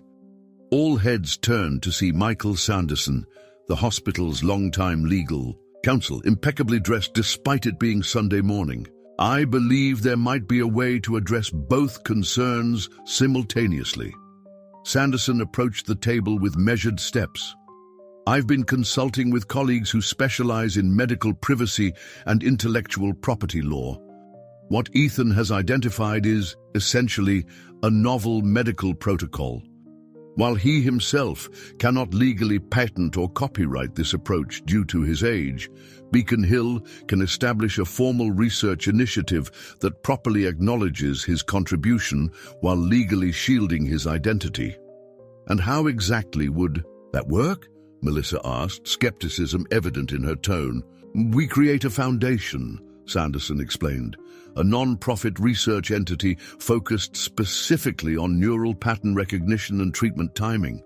All heads turned to see Michael Sanderson, the hospital's longtime legal counsel, impeccably dressed despite it being Sunday morning. I believe there might be a way to address both concerns simultaneously. Sanderson approached the table with measured steps. "I've been consulting with colleagues who specialize in medical privacy and intellectual property law. What Ethan has identified is, essentially, a novel medical protocol. While he himself cannot legally patent or copyright this approach due to his age, Beacon Hill can establish a formal research initiative that properly acknowledges his contribution while legally shielding his identity." "And how exactly would that work?" Melissa asked, skepticism evident in her tone. "We create a foundation," Sanderson explained, "a non-profit research entity focused specifically on neural pattern recognition and treatment timing.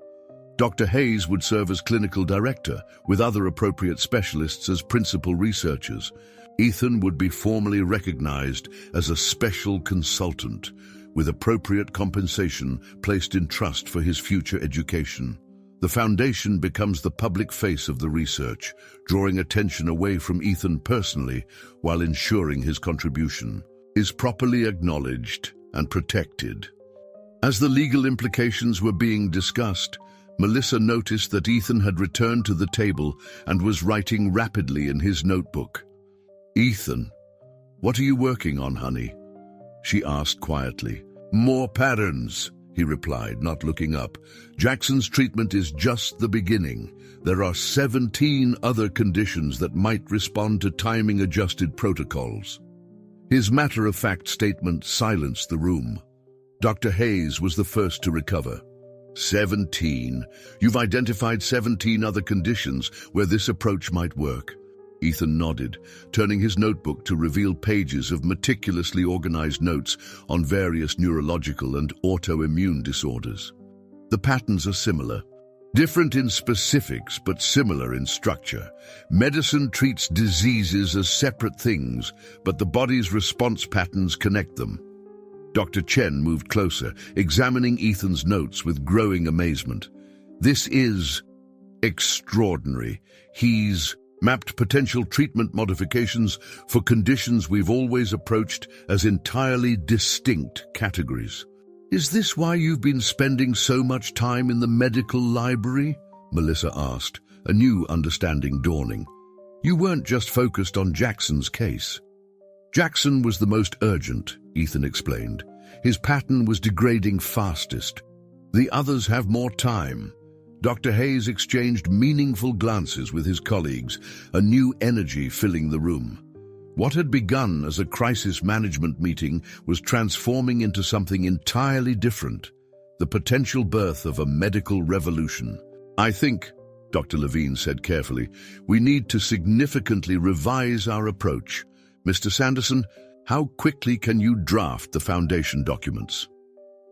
Dr. Hayes would serve as clinical director, with other appropriate specialists as principal researchers. Ethan would be formally recognized as a special consultant, with appropriate compensation placed in trust for his future education. The foundation becomes the public face of the research, drawing attention away from Ethan personally while ensuring his contribution is properly acknowledged and protected." As the legal implications were being discussed, Melissa noticed that Ethan had returned to the table and was writing rapidly in his notebook. "Ethan, what are you working on, honey?" she asked quietly. "More patterns," he replied, not looking up. "Jackson's treatment is just the beginning. There are 17 other conditions that might respond to timing-adjusted protocols." His matter-of-fact statement silenced the room. Dr. Hayes was the first to recover. 17. You've identified 17 other conditions where this approach might work." Ethan nodded, turning his notebook to reveal pages of meticulously organized notes on various neurological and autoimmune disorders. "The patterns are similar. Different in specifics, but similar in structure. Medicine treats diseases as separate things, but the body's response patterns connect them." Dr. Chen moved closer, examining Ethan's notes with growing amazement. "This is extraordinary. He's mapped potential treatment modifications for conditions we've always approached as entirely distinct categories." "Is this why you've been spending so much time in the medical library?" Melissa asked, a new understanding dawning. "You weren't just focused on Jackson's case." "Jackson was the most urgent," Ethan explained. "His pattern was degrading fastest. The others have more time." Dr. Hayes exchanged meaningful glances with his colleagues, a new energy filling the room. What had begun as a crisis management meeting was transforming into something entirely different, the potential birth of a medical revolution. "I think," Dr. Levine said carefully, "we need to significantly revise our approach. Mr. Sanderson, how quickly can you draft the foundation documents?"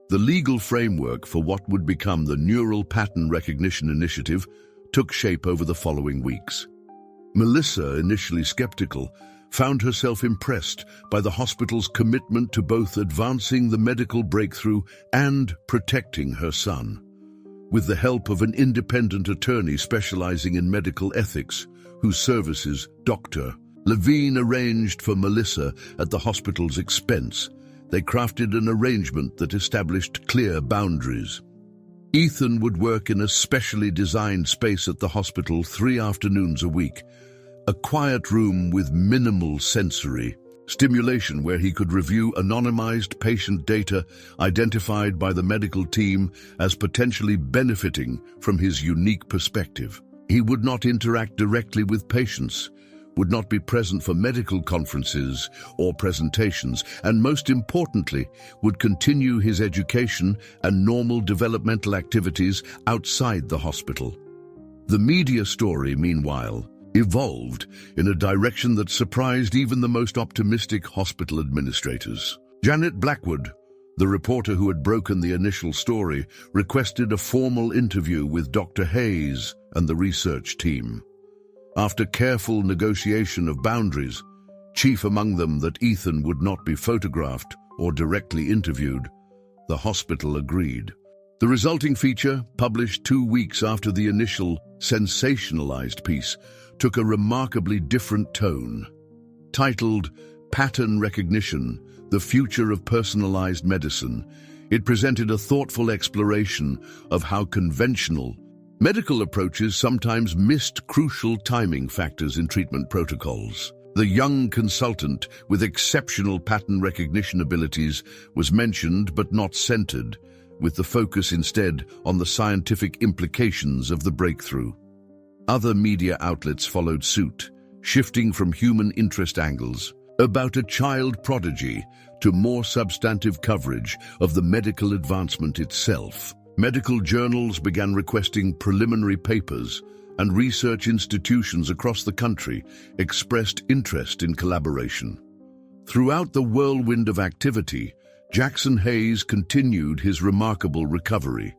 The legal framework for what would become the Neural Pattern Recognition Initiative took shape over the following weeks. Melissa, initially skeptical, found herself impressed by the hospital's commitment to both advancing the medical breakthrough and protecting her son. With the help of an independent attorney specializing in medical ethics, whose services Dr. Levine arranged for Melissa at the hospital's expense, they crafted an arrangement that established clear boundaries. Ethan would work in a specially designed space at the hospital 3 afternoons a week, a quiet room with minimal sensory stimulation where he could review anonymized patient data identified by the medical team as potentially benefiting from his unique perspective. He would not interact directly with patients, would not be present for medical conferences or presentations, and most importantly, would continue his education and normal developmental activities outside the hospital. The media story, meanwhile, evolved in a direction that surprised even the most optimistic hospital administrators. Janet Blackwood, the reporter who had broken the initial story, requested a formal interview with Dr. Hayes and the research team. After careful negotiation of boundaries, chief among them that Ethan would not be photographed or directly interviewed, the hospital agreed. The resulting feature, published 2 weeks after the initial sensationalized piece, took a remarkably different tone. Titled "Pattern Recognition, the Future of Personalized Medicine," It presented a thoughtful exploration of how conventional medical approaches sometimes missed crucial timing factors in treatment protocols. The young consultant with exceptional pattern recognition abilities was mentioned but not centered, with the focus instead on the scientific implications of the breakthrough. Other media outlets followed suit, shifting from human interest angles about a child prodigy to more substantive coverage of the medical advancement itself. Medical journals began requesting preliminary papers, and research institutions across the country expressed interest in collaboration. Throughout the whirlwind of activity, Jackson Hayes continued his remarkable recovery.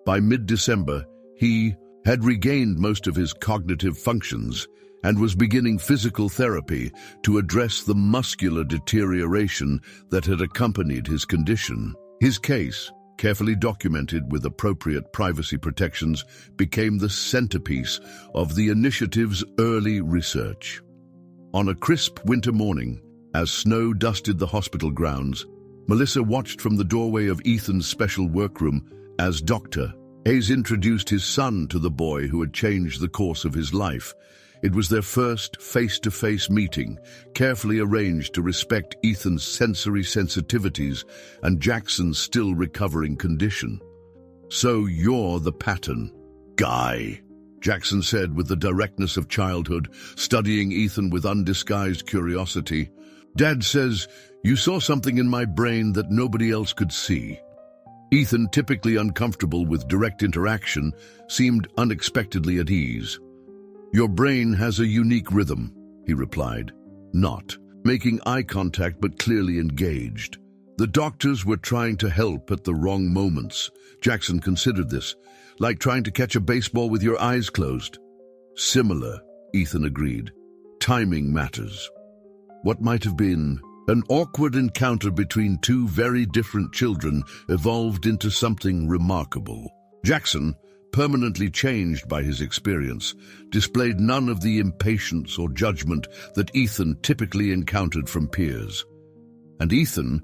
By mid-December, he had regained most of his cognitive functions and was beginning physical therapy to address the muscular deterioration that had accompanied his condition. His case, carefully documented with appropriate privacy protections, became the centerpiece of the initiative's early research. On a crisp winter morning, as snow dusted the hospital grounds, Melissa watched from the doorway of Ethan's special workroom as Dr. Hayes introduced his son to the boy who had changed the course of his life. It was their first face-to-face meeting, carefully arranged to respect Ethan's sensory sensitivities and Jackson's still recovering condition. "So you're the pattern guy," Jackson said with the directness of childhood, studying Ethan with undisguised curiosity. "Dad says you saw something in my brain that nobody else could see." Ethan, typically uncomfortable with direct interaction, seemed unexpectedly at ease. "Your brain has a unique rhythm," he replied, not making eye contact but clearly engaged. The doctors were trying to help at the wrong moments. Jackson considered this, like trying to catch a baseball with your eyes closed. "Similar," Ethan agreed. "Timing matters." What might have been an awkward encounter between two very different children evolved into something remarkable. Jackson, permanently changed by his experience, displayed none of the impatience or judgment that Ethan typically encountered from peers. And Ethan,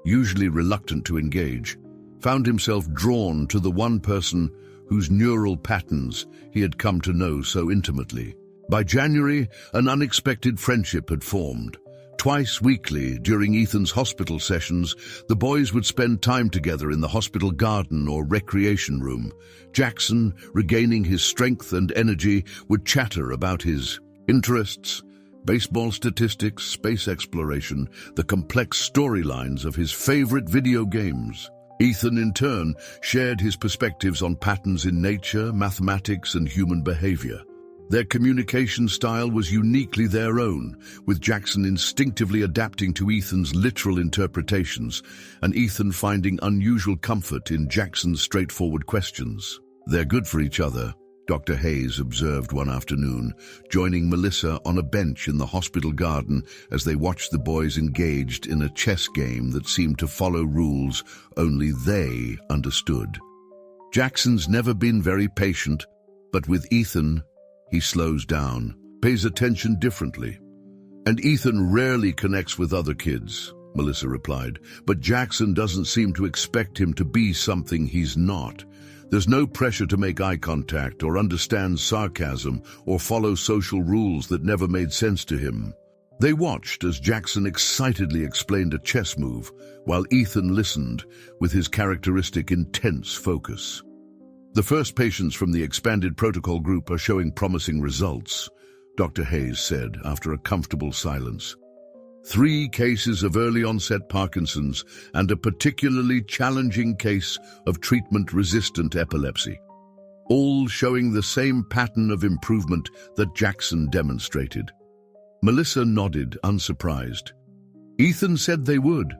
usually reluctant to engage, found himself drawn to the one person whose neural patterns he had come to know so intimately. By January, an unexpected friendship had formed. Twice weekly, during Ethan's hospital sessions, the boys would spend time together in the hospital garden or recreation room. Jackson, regaining his strength and energy, would chatter about his interests, baseball statistics, space exploration, the complex storylines of his favorite video games. Ethan, in turn, shared his perspectives on patterns in nature, mathematics, and human behavior. Their communication style was uniquely their own, with Jackson instinctively adapting to Ethan's literal interpretations, and Ethan finding unusual comfort in Jackson's straightforward questions. "They're good for each other," Dr. Hayes observed one afternoon, joining Melissa on a bench in the hospital garden as they watched the boys engaged in a chess game that seemed to follow rules only they understood. "Jackson's never been very patient, but with Ethan, he slows down, pays attention differently. And Ethan rarely connects with other kids," Melissa replied, "but Jackson doesn't seem to expect him to be something he's not. There's no pressure to make eye contact or understand sarcasm or follow social rules that never made sense to him." They watched as Jackson excitedly explained a chess move, while Ethan listened with his characteristic intense focus. "The first patients from the expanded protocol group are showing promising results," Dr. Hayes said after a comfortable silence. 3 cases of early-onset Parkinson's and a particularly challenging case of treatment-resistant epilepsy, all showing the same pattern of improvement that Jackson demonstrated. Melissa nodded, unsurprised. "Ethan said they would.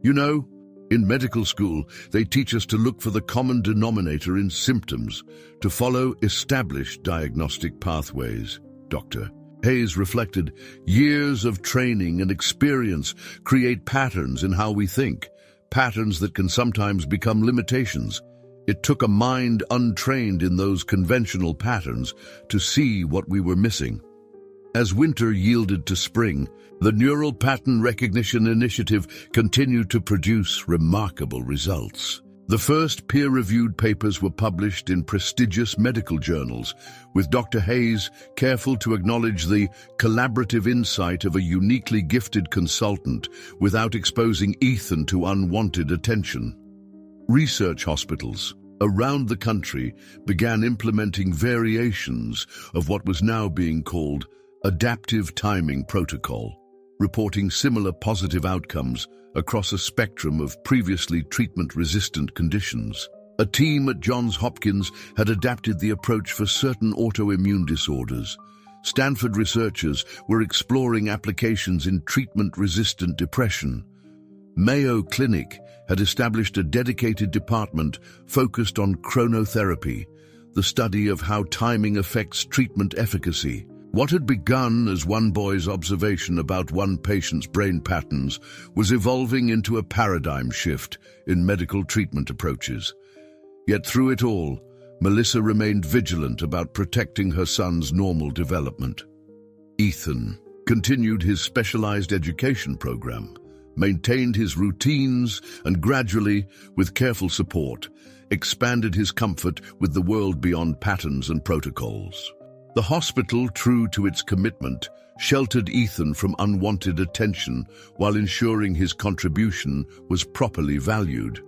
You know, in medical school, they teach us to look for the common denominator in symptoms, to follow established diagnostic pathways," Dr. Hayes reflected. "Years of training and experience create patterns in how we think, patterns that can sometimes become limitations. It took a mind untrained in those conventional patterns to see what we were missing." As winter yielded to spring, the Neural Pattern Recognition Initiative continued to produce remarkable results. The first peer-reviewed papers were published in prestigious medical journals, with Dr. Hayes careful to acknowledge the collaborative insight of a uniquely gifted consultant without exposing Ethan to unwanted attention. Research hospitals around the country began implementing variations of what was now being called adaptive timing protocol, reporting similar positive outcomes across a spectrum of previously treatment-resistant conditions. A team at Johns Hopkins had adapted the approach for certain autoimmune disorders. Stanford researchers were exploring applications in treatment-resistant depression. Mayo Clinic had established a dedicated department focused on chronotherapy, the study of how timing affects treatment efficacy. What had begun as one boy's observation about one patient's brain patterns was evolving into a paradigm shift in medical treatment approaches. Yet through it all, Melissa remained vigilant about protecting her son's normal development. Ethan continued his specialized education program, maintained his routines, and gradually, with careful support, expanded his comfort with the world beyond patterns and protocols. The hospital, true to its commitment, sheltered Ethan from unwanted attention while ensuring his contribution was properly valued.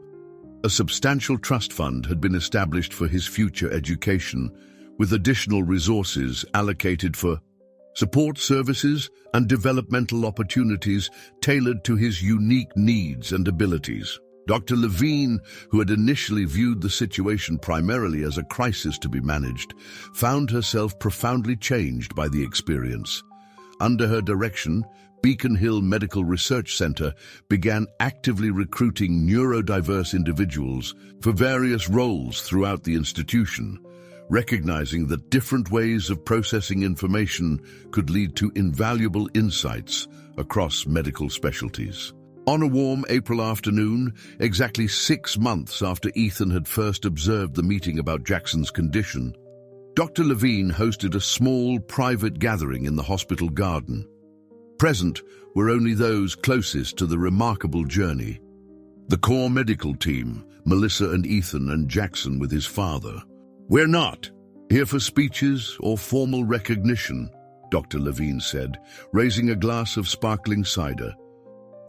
A substantial trust fund had been established for his future education, with additional resources allocated for support services and developmental opportunities tailored to his unique needs and abilities. Dr. Levine, who had initially viewed the situation primarily as a crisis to be managed, found herself profoundly changed by the experience. Under her direction, Beacon Hill Medical Research Center began actively recruiting neurodiverse individuals for various roles throughout the institution, recognizing that different ways of processing information could lead to invaluable insights across medical specialties. On a warm April afternoon, exactly 6 months after Ethan had first observed the meeting about Jackson's condition, Dr. Levine hosted a small, private gathering in the hospital garden. Present were only those closest to the remarkable journey. The core medical team, Melissa and Ethan and Jackson with his father. "We're not here for speeches or formal recognition," Dr. Levine said, raising a glass of sparkling cider.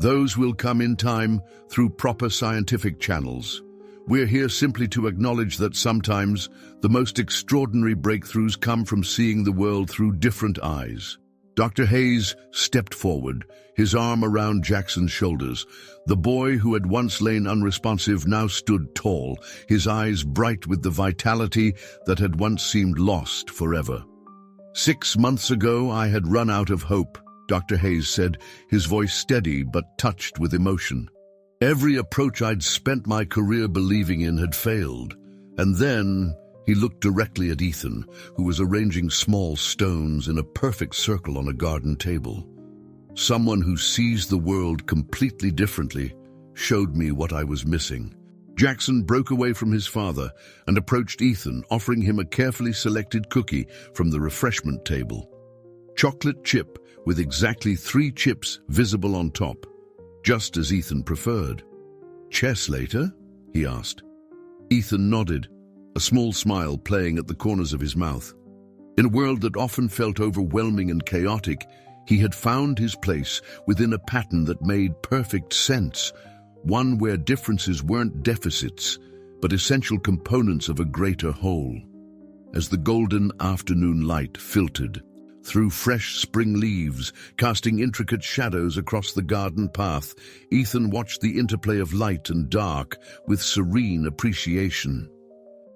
"Those will come in time through proper scientific channels. We're here simply to acknowledge that sometimes the most extraordinary breakthroughs come from seeing the world through different eyes." Dr. Hayes stepped forward, his arm around Jackson's shoulders. The boy who had once lain unresponsive now stood tall, his eyes bright with the vitality that had once seemed lost forever. "6 months ago, I had run out of hope," Dr. Hayes said, his voice steady but touched with emotion. "Every approach I'd spent my career believing in had failed. And then," he looked directly at Ethan, who was arranging small stones in a perfect circle on a garden table. "Someone who sees the world completely differently showed me what I was missing." Jackson broke away from his father and approached Ethan, offering him a carefully selected cookie from the refreshment table. Chocolate chip with exactly 3 chips visible on top, just as Ethan preferred. "Chess later?" he asked. Ethan nodded, a small smile playing at the corners of his mouth. In a world that often felt overwhelming and chaotic, he had found his place within a pattern that made perfect sense, one where differences weren't deficits, but essential components of a greater whole. As the golden afternoon light filtered through fresh spring leaves, casting intricate shadows across the garden path, Ethan watched the interplay of light and dark with serene appreciation.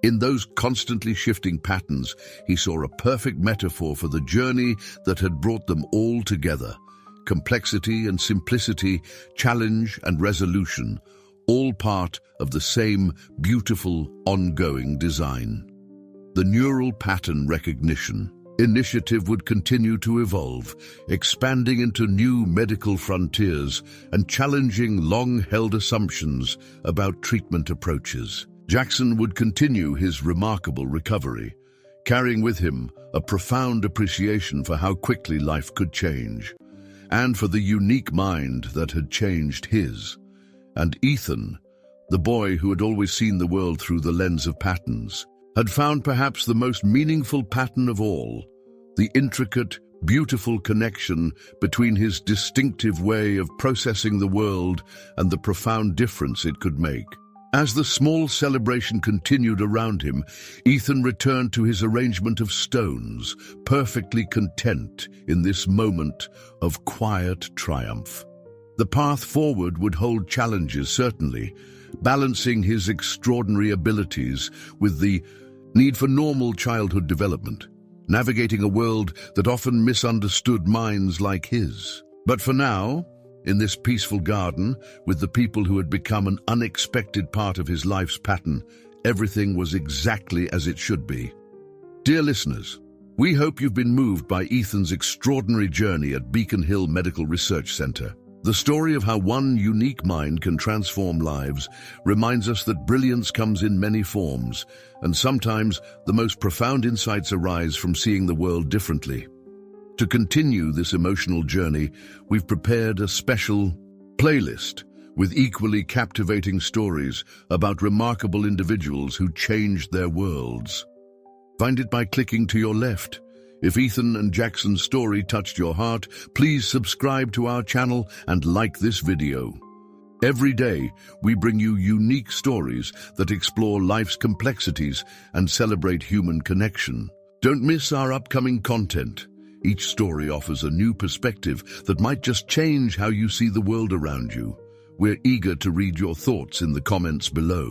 In those constantly shifting patterns, he saw a perfect metaphor for the journey that had brought them all together. Complexity and simplicity, challenge and resolution, all part of the same beautiful, ongoing design. The Neural Pattern Recognition Initiative would continue to evolve, expanding into new medical frontiers and challenging long-held assumptions about treatment approaches. Jackson would continue his remarkable recovery, carrying with him a profound appreciation for how quickly life could change, and for the unique mind that had changed his. And Ethan, the boy who had always seen the world through the lens of patterns, had found perhaps the most meaningful pattern of all, the intricate, beautiful connection between his distinctive way of processing the world and the profound difference it could make. As the small celebration continued around him, Ethan returned to his arrangement of stones, perfectly content in this moment of quiet triumph. The path forward would hold challenges, certainly, balancing his extraordinary abilities with the need for normal childhood development, navigating a world that often misunderstood minds like his. But for now, in this peaceful garden, with the people who had become an unexpected part of his life's pattern, everything was exactly as it should be. Dear listeners, we hope you've been moved by Ethan's extraordinary journey at Beacon Hill Medical Research Center. The story of how one unique mind can transform lives reminds us that brilliance comes in many forms, and sometimes the most profound insights arise from seeing the world differently. To continue this emotional journey, we've prepared a special playlist with equally captivating stories about remarkable individuals who changed their worlds. Find it by clicking to your left. If Ethan and Jackson's story touched your heart, please subscribe to our channel and like this video. Every day, we bring you unique stories that explore life's complexities and celebrate human connection. Don't miss our upcoming content. Each story offers a new perspective that might just change how you see the world around you. We're eager to read your thoughts in the comments below.